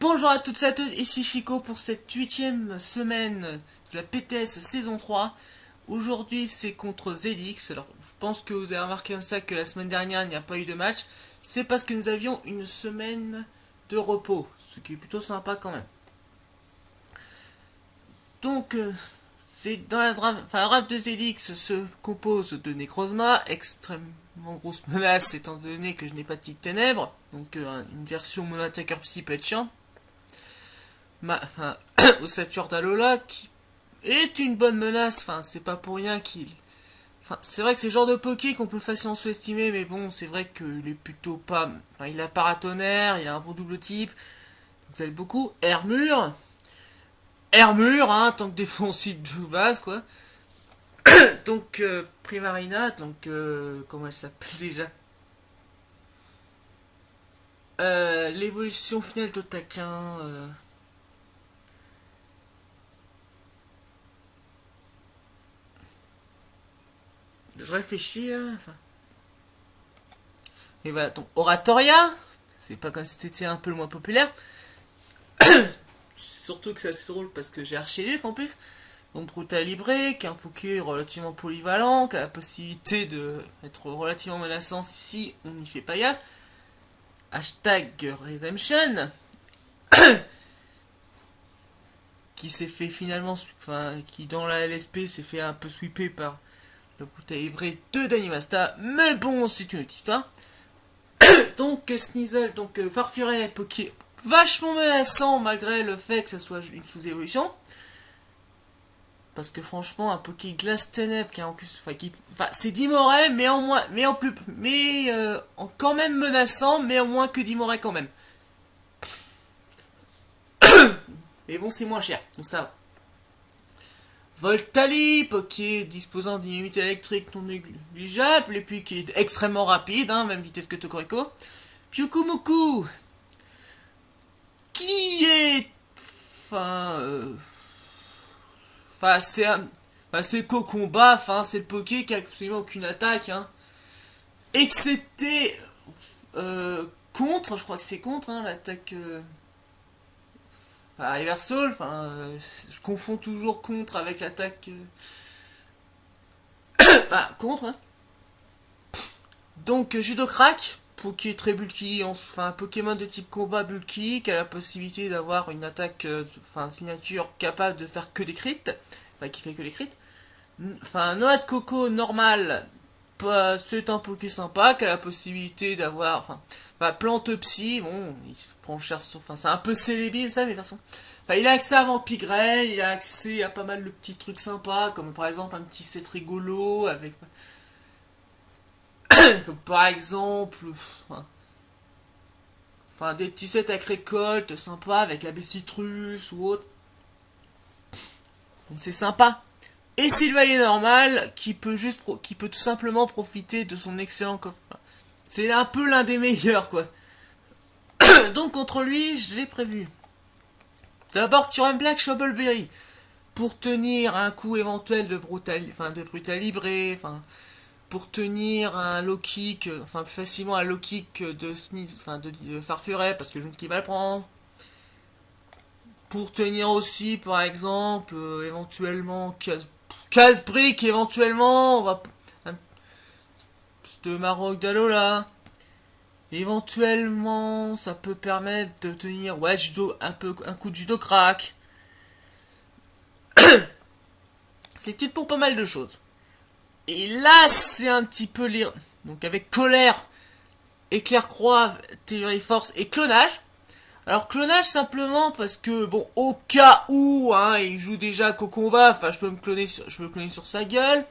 Bonjour à toutes et à tous, ici Chico pour cette 8e semaine de la PTS saison 3. Aujourd'hui c'est contre Zelix. Alors je pense que vous avez remarqué comme ça que la semaine dernière il n'y a pas eu de match. C'est parce que nous avions une semaine de repos, ce qui est plutôt sympa quand même. Donc c'est dans la draft de Zelix se compose de Necrozma, extrêmement grosse menace étant donné que je n'ai pas de type ténèbres. Donc une version mono-attaqueur psy peut être chiant. Ossature d'Alola qui est une bonne menace, c'est pas pour rien qu'il... c'est vrai que c'est le genre de Poké qu'on peut facilement sous-estimer, mais bon, c'est vrai qu'il est plutôt pas... il a paratonnerre, il a un bon double type, vous avez beaucoup. Hermure, tant que défensif de base, quoi. Donc, Primarina, donc, comment elle s'appelle déjà l'évolution finale de taquin... Je réfléchis, Et voilà, donc Oratoria, c'est pas comme si c'était un peu le moins populaire. Surtout que c'est assez drôle parce que j'ai Archieluc en plus. Donc Brutal Libre, qui est un Poké relativement polyvalent, qui a la possibilité d'être relativement menaçant si on n'y fait pas gaffe. Hashtag Redemption, qui s'est fait finalement, qui dans la LSP s'est fait un peu sweeper par le Brutal Libre de Danimasta, mais bon, c'est une autre histoire. Donc Sneasel, donc Farfuret, Poké vachement menaçant malgré le fait que ce soit une sous-évolution. Parce que franchement, un Poké Glace Ténèbres qui est en plus, c'est Dimoré, mais en moins, mais en plus, mais quand même menaçant, mais en moins que Dimoré quand même. Mais bon, c'est moins cher, donc ça va. Voltali, Poké disposant d'une unité électrique non négligeable, et puis qui est extrêmement rapide, même vitesse que Tokoriko. Pyukumuku, qui est... c'est qu'au combat, c'est le Poké qui a absolument aucune attaque, excepté contre, je crois que c'est contre, l'attaque Reversal, je confonds toujours contre avec l'attaque contre, Donc Judocrack, Poké très bulky, un Pokémon de type combat bulky, qui a la possibilité d'avoir une attaque, signature capable de faire que des crits, qui fait que des crits. Noix de coco normal, c'est un Poké sympa, qui a la possibilité d'avoir, plante psy, bon, il se prend cher sur, c'est un peu célébile ça, mais de toute façon. Il a accès à Vampigray, il a accès à pas mal de petits trucs sympas, comme par exemple un petit set rigolo, avec, comme par exemple, des petits sets avec récolte sympa, avec la baie citrus ou autre. Donc c'est sympa. Et Sylvain normal, qui peut tout simplement profiter de son excellent coffre. C'est un peu l'un des meilleurs, quoi. Donc contre lui, je l'ai prévu. D'abord, Kyurem Black Shovelberry, pour tenir un coup éventuel de Brutal Libre, pour tenir un low kick, plus facilement un low kick de Sneeze, de Farfuret, parce que je ne qui va le prendre. Pour tenir aussi, par exemple, éventuellement, Casse-Brick, éventuellement, on va... de Maroc d'Alola. Éventuellement, ça peut permettre de tenir, un coup de judo crack. C'est utile pour pas mal de choses. Et là, c'est un petit peu lire. Donc avec colère, éclair croix, théorie force et clonage. Alors clonage simplement parce que bon, au cas où il joue déjà qu'au combat, je peux me cloner sur sa gueule.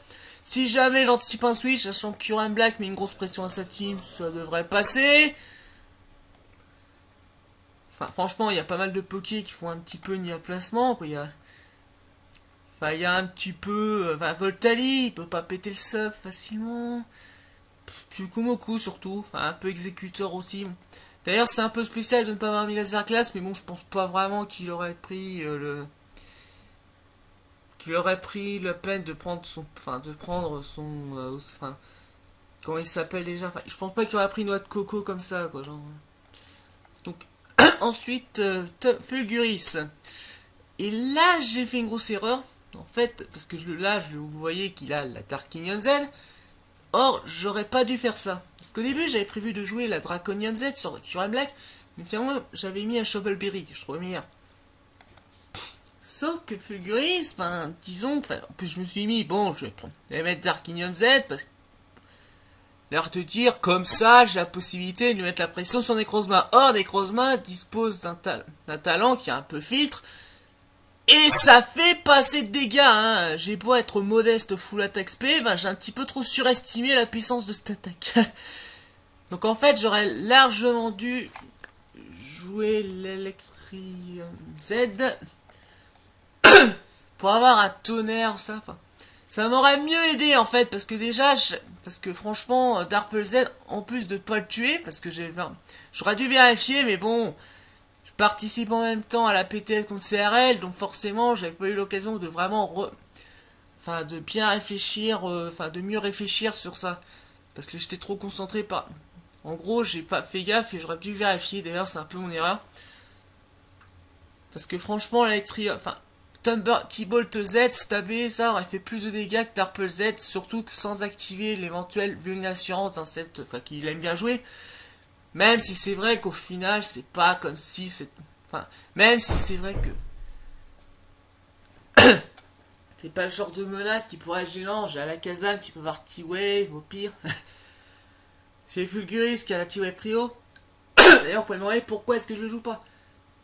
Si jamais j'anticipe un switch, sachant que Kyurem Black met une grosse pression à sa team, ça devrait passer. Franchement, il y a pas mal de Poké qui font un petit peu ni à placement, quoi. Il y a un petit peu... Voltali, il peut pas péter le sub facilement. Pyukumuku surtout, un peu exécuteur aussi. D'ailleurs, c'est un peu spécial de ne pas avoir mis laser classe, mais bon, je pense pas vraiment qu'il aurait pris la peine de prendre son... comment il s'appelle déjà, je pense pas qu'il aurait pris une noix de coco comme ça, quoi, genre... Donc, Ensuite, Fulguris. Et là, j'ai fait une grosse erreur. En fait, parce que là, vous voyez qu'il a la Tarkinium Z. Or, j'aurais pas dû faire ça. Parce qu'au début, j'avais prévu de jouer la Draconium Z sur un Black. Mais finalement, j'avais mis un Shovelberry, que je trouvais meilleur. Sauf que Fulguris, disons, en plus je me suis mis, bon, je vais mettre Darkinium Z, parce que l'air de dire, comme ça, j'ai la possibilité de lui mettre la pression sur Necrozma. Or, Necrozma dispose d'un talent qui a un peu filtre, et ça fait pas assez de dégâts, hein. J'ai beau être modeste full attack SP, j'ai un petit peu trop surestimé la puissance de cette attaque. Donc en fait, j'aurais largement dû jouer l'Electrium Z pour avoir un tonnerre, ça m'aurait mieux aidé en fait, parce que déjà, parce que franchement, Darple Z, en plus de pas le tuer, parce que j'aurais dû vérifier, mais bon, je participe en même temps à la PTS contre CRL, donc forcément, j'avais pas eu l'occasion de vraiment, de bien réfléchir, de mieux réfléchir sur ça, parce que j'étais trop concentré par, en gros, j'ai pas fait gaffe et j'aurais dû vérifier. D'ailleurs, c'est un peu mon erreur, parce que franchement, T-Bolt Z, stabé, ça aurait fait plus de dégâts que Darple Z, surtout que sans activer l'éventuelle vulnérance d'un set, qu'il aime bien jouer. Même si c'est vrai qu'au final, c'est pas comme si c'est, même si c'est vrai que c'est pas le genre de menace qui pourrait être gênant. J'ai à la Kazam qui peut avoir T-Wave, au pire. J'ai Fulguris qui a la T-Wave Prio. D'ailleurs, vous pouvez me demander pourquoi est-ce que je joue pas.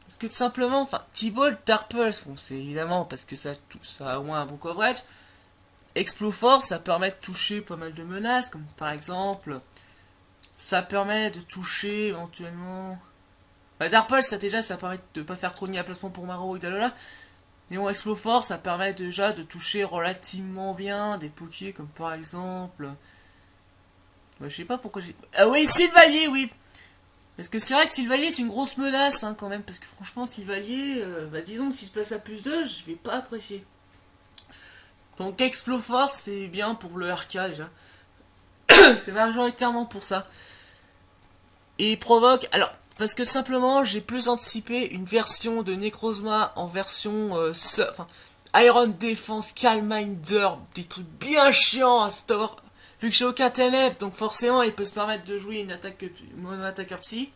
Parce que tout simplement, T-Bolt, Darpulse, bon, c'est évidemment parce que ça a au moins un bon coverage. Exploforce, ça permet de toucher pas mal de menaces, comme par exemple, ça permet de toucher éventuellement. Darpulse, ça permet de pas faire trop de placement pour Maro et Dalola. Mais bon, Exploforce, ça permet déjà de toucher relativement bien des pokés, comme par exemple. Je sais pas pourquoi j'ai. Ah oui, Sylvalier, oui! Parce que c'est vrai que Sylvalier est une grosse menace, quand même, parce que franchement, Sylvalier, disons que s'il se place à plus 2, je vais pas apprécier. Donc Exploforce, c'est bien pour le RK, déjà. C'est majoritairement pour ça. Et provoque, alors, parce que simplement, j'ai plus anticipé une version de Necrozma en version, Iron Defense, Calminder, des trucs bien chiants à store. Vu que j'ai aucun ténèbre, donc forcément il peut se permettre de jouer une attaque mono-attaqueur psy.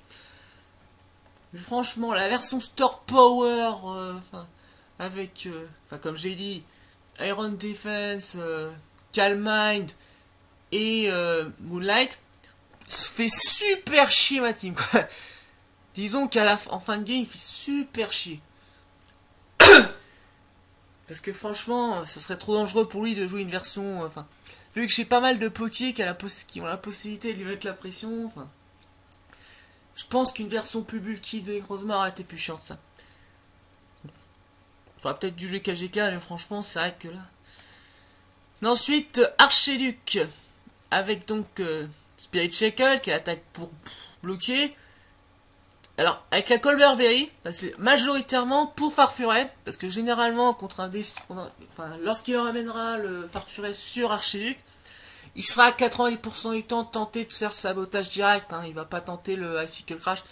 Mais franchement, la version Store Power, avec, comme j'ai dit, Iron Defense, Calm Mind et Moonlight, fait super chier ma team, quoi. Disons en fin de game, il fait super chier. Parce que franchement, ce serait trop dangereux pour lui de jouer une version, vu que j'ai pas mal de potiers qui ont la possibilité de lui mettre la pression, je pense qu'une version plus bulky de Necrozma aurait été plus chiante, ça. J'aurais peut-être dû jouer KGK, mais franchement, c'est vrai que là. Et ensuite, Archiduc, avec donc Spirit Shackle, qui attaque pour bloquer. Alors, avec la Colberberry, c'est majoritairement pour Farfuret, parce que généralement, lorsqu'il ramènera le Farfuret sur Archiduc, il sera à 90% du temps tenté de faire sabotage direct, il va pas tenter le Icicle Crash.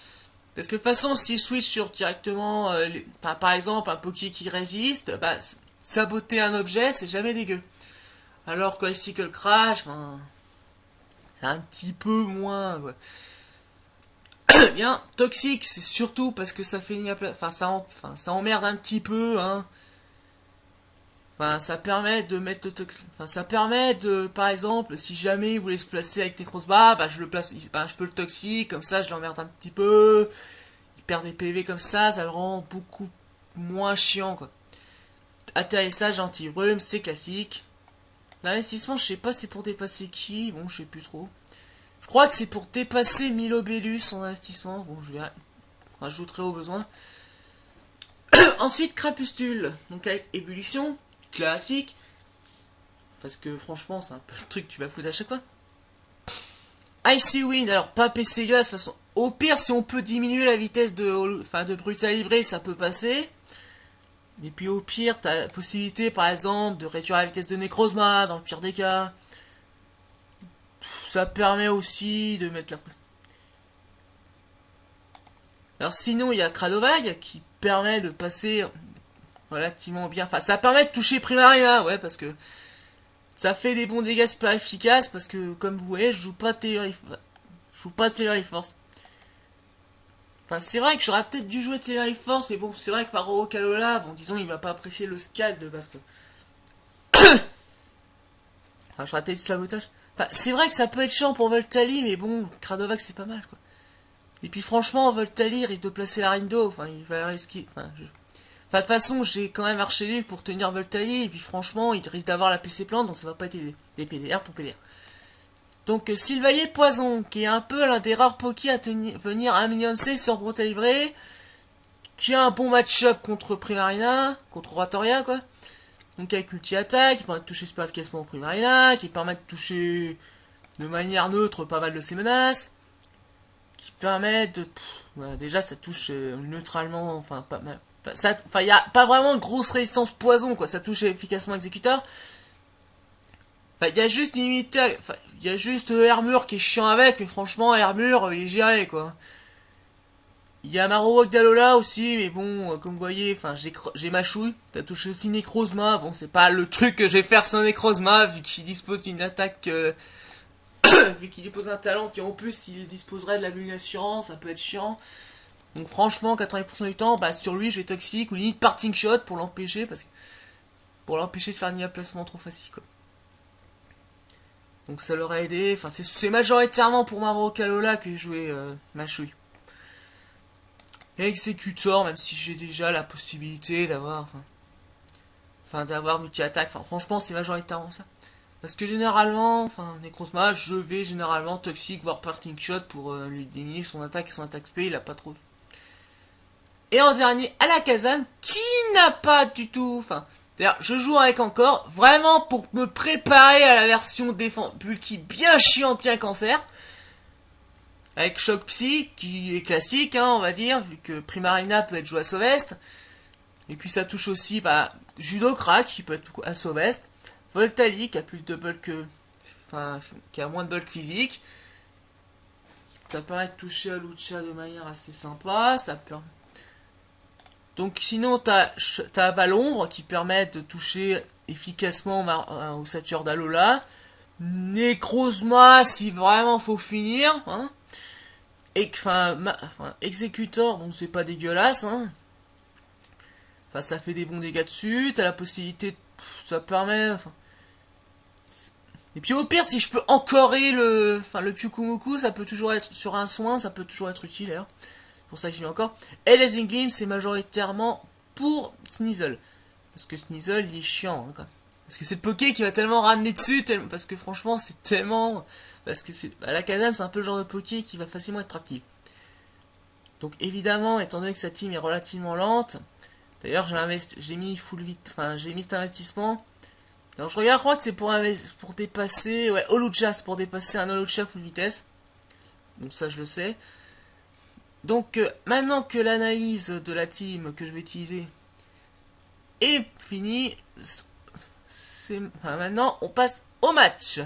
Parce que de toute façon, s'il switch sur directement, par exemple, un Poké qui résiste, saboter un objet, c'est jamais dégueu. Alors que Icicle Crash, c'est un petit peu moins, ouais. Bien, toxique, c'est surtout parce que ça fait ça emmerde un petit peu, ça permet de mettre le toxique. Ça permet de, par exemple, si jamais il voulait se placer avec Necrozma, je peux le toxique, comme ça je l'emmerde un petit peu. Il perd des PV comme ça le rend beaucoup moins chiant, quoi. Atterrissage anti-brume, c'est classique. L'investissement, je sais pas, c'est pour dépasser qui, bon, je sais plus trop. Je crois que c'est pour dépasser Milobellus en investissement. Bon, je verrai. Rajouterai au besoin. Ensuite, Crapustule. Donc avec ébullition. Classique. Parce que franchement, c'est un peu le truc que tu vas foutre à chaque fois. Icy Wind. Alors, pas PC glace. De toute façon, au pire, si on peut diminuer la vitesse de Brutalibré, ça peut passer. Et puis au pire, t'as la possibilité, par exemple, de réduire la vitesse de Necrozma, dans le pire des cas. Ça permet aussi de mettre la... Alors sinon, il y a Cradovag qui permet de passer relativement bien. Enfin, ça permet de toucher Primarina, ouais, parce que ça fait des bons dégâts super efficaces, parce que, comme vous voyez, je joue pas Tailory Force. Enfin, c'est vrai que j'aurais peut-être dû jouer Tailory Force, mais bon, c'est vrai que par Kalola, bon, disons, il va pas apprécier le scald, parce que... Enfin, j'aurais peut-être du sabotage. Enfin, c'est vrai que ça peut être chiant pour Voltali, mais bon, Cradovag, c'est pas mal, quoi. Et puis franchement, Voltali risque de placer la Rindo, enfin, il va risquer... Enfin, de toute façon, j'ai quand même Archelieu pour tenir Voltali, et puis franchement, il risque d'avoir la PC plante, donc ça va pas être des PDR pour PDR. Donc, Sylvayer Poison, qui est un peu l'un des rares pokés à venir un minimum C sur Brutalibre, qui a un bon match-up contre Primarina, contre Oratoria, quoi. Donc avec multi-attaque, qui permet de toucher super efficacement Primarina, qui permet de toucher de manière neutre pas mal de ses menaces, qui permet de... Voilà, déjà, ça touche neutralement, enfin, pas mal. Enfin, il n'y a pas vraiment de grosse résistance poison, quoi. Ça touche efficacement exécuteur. Enfin, il y a juste limité... Enfin, il y a juste Hermure qui est chiant avec, mais franchement, Hermure, il est géré, quoi. Il y a Marowak d'Alola aussi, mais bon, comme vous voyez, enfin, j'ai ma chouille. Ça touche aussi Necrozma. Bon, c'est pas le truc que je vais faire sur Necrozma, vu qu'il dispose d'une attaque... vu qu'il dispose d'un talent qui, en plus, s'il disposerait de la bulle d'assurance, ça peut être chiant. Donc franchement, 80% du temps, bah sur lui, je vais toxique ou limite parting shot pour l'empêcher, pour l'empêcher de faire un placement trop facile, quoi. Donc ça l'aurait aidé. Enfin, c'est majoritairement pour Marowak Alola que j'ai joué ma chouille. Et Executor, même si j'ai déjà la possibilité d'avoir, d'avoir multi-attaque. Enfin, franchement, c'est majoritairement ça. Parce que généralement, enfin, Necrozma, je vais généralement toxique, voire parting shot pour lui diminuer son attaque et son attaque spé, il a pas trop. Et en dernier, Alakazam, qui n'a pas du tout, enfin, d'ailleurs, je joue avec encore, vraiment pour me préparer à la version défense, bulky bien chiante, bien cancer. Avec Choc Psy, qui est classique, hein, on va dire, vu que Primarina peut être joué à Sauveste. Et puis ça touche aussi, bah, Judo Crack, qui peut être à Sauveste. Voltali, qui a plus de bulk, enfin, qui a moins de bulk physique. Ça permet de toucher à Lucha de manière assez sympa, ça permet... Donc sinon, t'as Balombre, qui permet de toucher efficacement au Sature d'Alola. Necrozma, si vraiment faut finir, hein. Executor, bon, c'est pas dégueulasse, hein. Enfin, ça fait des bons dégâts dessus. T'as la possibilité, ça permet, enfin. Et puis au pire, si je peux encorer le Pyukumuku, ça peut toujours être, sur un soin, ça peut toujours être utile, d'ailleurs. C'est pour ça que je l'ai encore. Et les Inglim, c'est majoritairement pour Sneasel. Parce que Sneasel, il est chiant, hein, quand même. Parce que c'est le Poké qui va tellement ramener dessus, parce que franchement, c'est tellement... Parce que c'est... Bah, Alakazam, c'est un peu le genre de Poké qui va facilement être rapide. Donc évidemment, étant donné que sa team est relativement lente, d'ailleurs j'ai mis full vite, enfin j'ai mis cet investissement. Alors je regarde, je crois que c'est pour dépasser, ouais, Olucha, c'est pour dépasser un Olucha full vitesse. Donc ça je le sais. Donc maintenant que l'analyse de la team que je vais utiliser est finie, maintenant on passe au match.